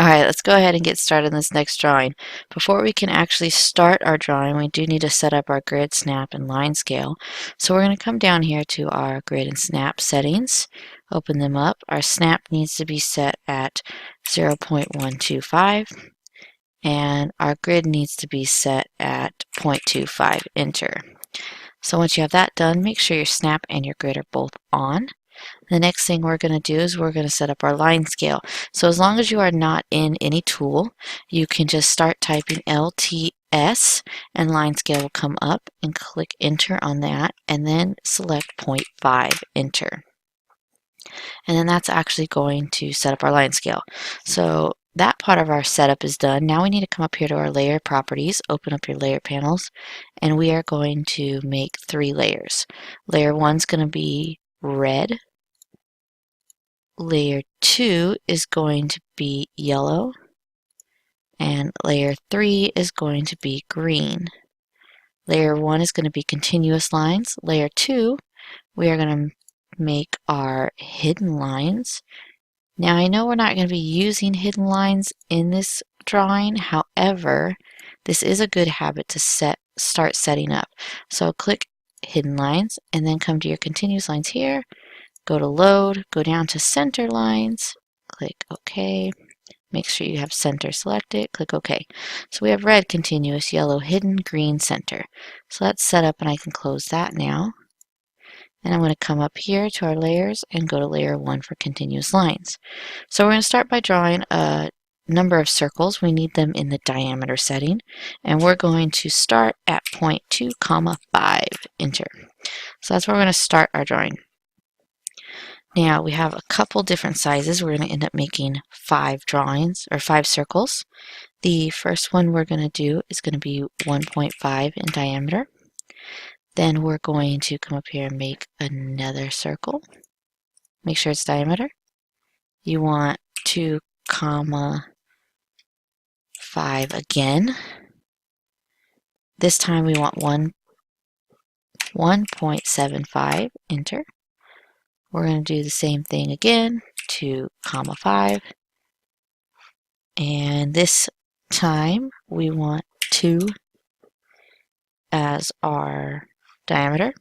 Alright, let's go ahead and get started on this next drawing. Before we can actually start our drawing, we do need to set up our grid, snap, and line scale. So we're going to come down here to our grid and snap settings, open them up. Our snap needs to be set at 0.125, and our grid needs to be set at 0.25, enter. So once you have that done, make sure your snap and your grid are both on. The next thing we're going to do is we're going to set up our line scale. So as long as you are not in any tool, you can just start typing LTS and line scale will come up, and click enter on that, and then select 0.5, enter. And then that's actually going to set up our line scale. So that part of our setup is done. Now we need to come up here to our layer properties, open up your layer panels, and we are going to make 3 layers. Layer 1 is going to be red. Layer 2 is going to be yellow, and layer 3 is going to be green. Layer 1 is going to be continuous lines. Layer 2, we are going to make our hidden lines. Now I know we're not going to be using hidden lines in this drawing, however, this is a good habit to start setting up. So click hidden lines and then come to your continuous lines here. Go to load, go down to center lines, click OK. Make sure you have center selected, click OK. So we have red, continuous, yellow, hidden, green, center. So that's set up and I can close that now. And I'm going to come up here to our layers and go to layer 1 for continuous lines. So we're going to start by drawing a number of circles. We need them in the diameter setting. And we're going to start at 0.2, 5, enter. So that's where we're going to start our drawing. Now we have a couple different sizes. We're going to end up making 5 drawings or 5 circles. The first one we're going to do is going to be 1.5 in diameter. Then we're going to come up here and make another circle. Make sure it's diameter. You want 2, 5 again. This time we want 1.75, enter. We're going to do the same thing again, 2, 5. And this time we want 2 as our diameter.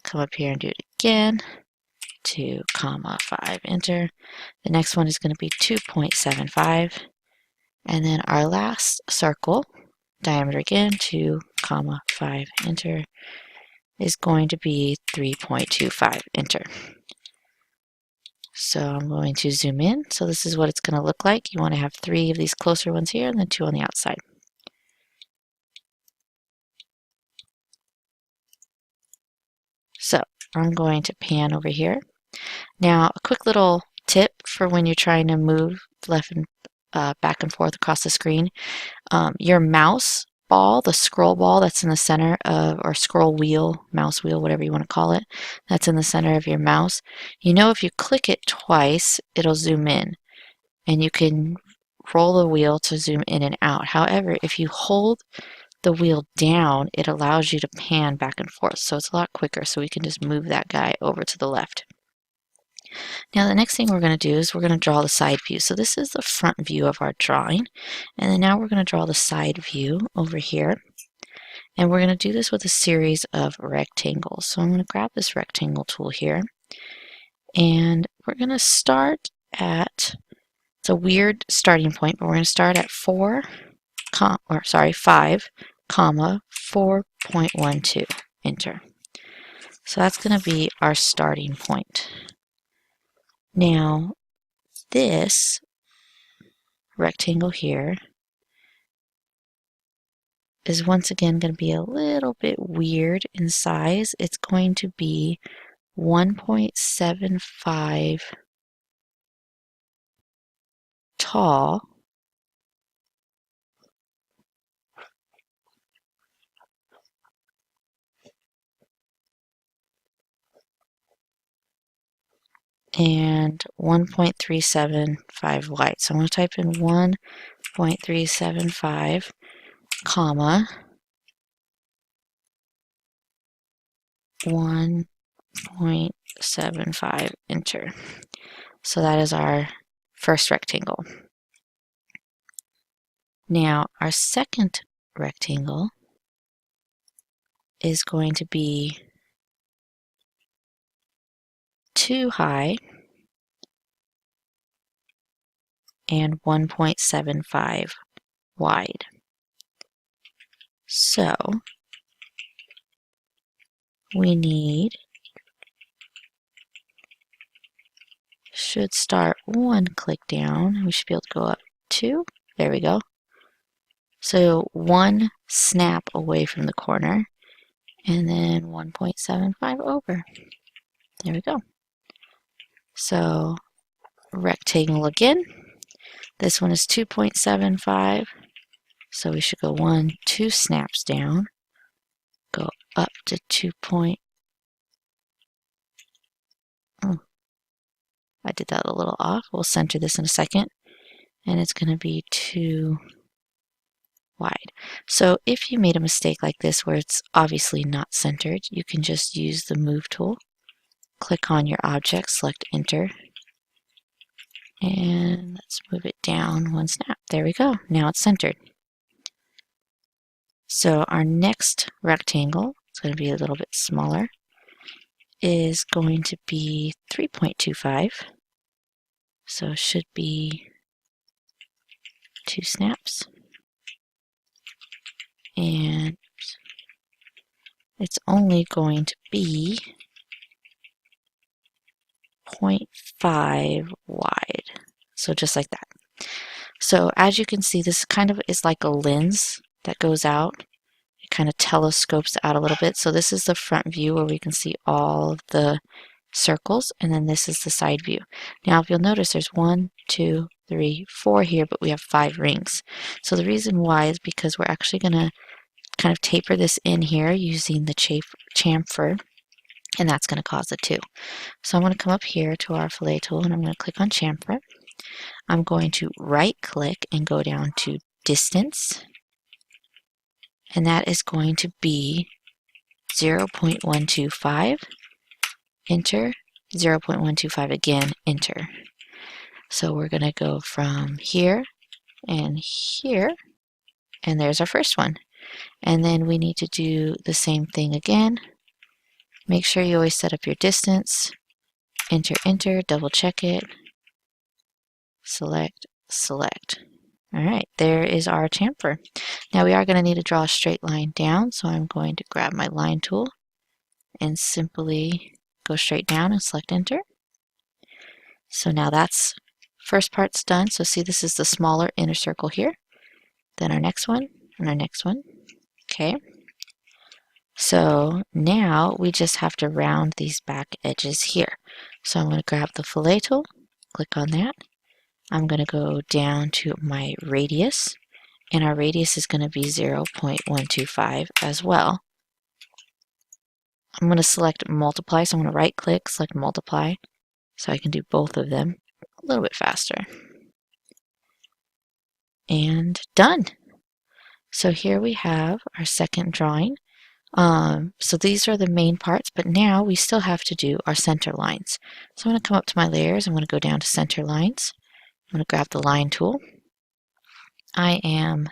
Come up here and do it again, 2, 5, enter. The next one is going to be 2.75. And then our last circle, diameter again, 2, 5, enter, is going to be 3.25, enter. So I'm going to zoom in. So this is what it's going to look like. You want to have 3 of these closer ones here and then 2 on the outside. So I'm going to pan over here. Now a quick little tip for when you're trying to move left and back and forth across the screen. Your mouse ball, the scroll ball that's in the center of, or scroll wheel, mouse wheel, whatever you want to call it, that's in the center of your mouse. You know, if you click it twice, it'll zoom in, and you can roll the wheel to zoom in and out. However, if you hold the wheel down, it allows you to pan back and forth, so it's a lot quicker. So we can just move that guy over to the left. Now the next thing we're going to do is we're going to draw the side view. So this is the front view of our drawing. And then now we're going to draw the side view over here. And we're going to do this with a series of rectangles. So I'm going to grab this rectangle tool here. And we're going to start at, it's a weird starting point, but we're going to start at 5, 4.12, enter. So that's going to be our starting point. Now, this rectangle here is once again going to be a little bit weird in size. It's going to be 1.75 tall and 1.375 wide. So I'm going to type in 1.375, comma, 1.75, enter. So that is our first rectangle. Now our second rectangle is going to be 2 high and 1.75 wide. So we should start 1 click down. We should be able to go up 2. There we go. So 1 snap away from the corner and then 1.75 over. There we go. So rectangle again. This one is 2.75. So we should go 2 snaps down, go up to 2. I did that a little off. We'll center this in a second, and it's going to be 2 wide. So if you made a mistake like this where it's obviously not centered, you can just use the Move tool. Click on your object, select Enter, and let's move it down 1 snap. There we go. Now it's centered. So our next rectangle, it's going to be a little bit smaller, is going to be 3.25. So it should be 2 snaps. And it's only going to be 0.5 wide. So just like that. So as you can see, this kind of is like a lens that goes out. It kind of telescopes out a little bit. So this is the front view where we can see all of the circles, and then this is the side view. Now if you'll notice, there's 1, 2, 3, 4 here, but we have 5 rings. So the reason why is because we're actually going to kind of taper this in here using the chamfer, and that's going to cause it too. So I'm going to come up here to our fillet tool, and I'm going to click on chamfer. I'm going to right click and go down to distance, and that is going to be 0.125. Enter, 0.125 again, enter. So we're going to go from here and here, and there's our first one. And then we need to do the same thing again. Make sure you always set up your distance. Enter, enter, double check it. Select, select. All right, there is our chamfer. Now we are going to need to draw a straight line down, so I'm going to grab my line tool and simply go straight down and select enter. So now that's first part's done. So see, this is the smaller inner circle here. Then our next one and our next one. Okay. So now we just have to round these back edges here. So I'm going to grab the fillet tool, click on that. I'm going to go down to my radius, and our radius is going to be 0.125 as well. I'm going to select multiply, so I'm going to right click, select multiply, so I can do both of them a little bit faster. And done. So here we have our second drawing. So these are the main parts, but now we still have to do our center lines. So I'm going to come up to my layers. I'm going to go down to center lines. I'm going to grab the line tool. I am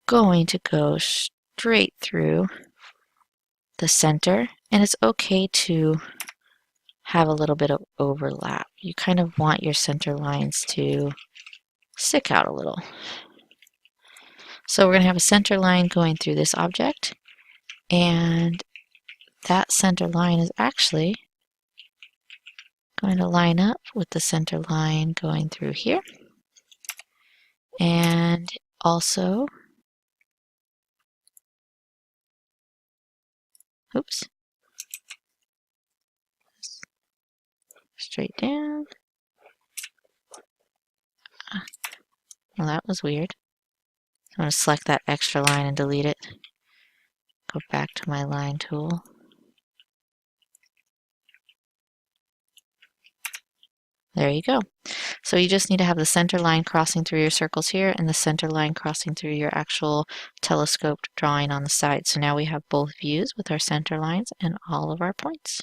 going to go straight through the center, and it's okay to have a little bit of overlap. You kind of want your center lines to stick out a little. So we're going to have a center line going through this object, and that center line is actually going to line up with the center line going through here. And also, oops, straight down. Well, that was weird. I'm going to select that extra line and delete it. Go back to my line tool. There you go. So you just need to have the center line crossing through your circles here and the center line crossing through your actual telescoped drawing on the side. So now we have both views with our center lines and all of our points.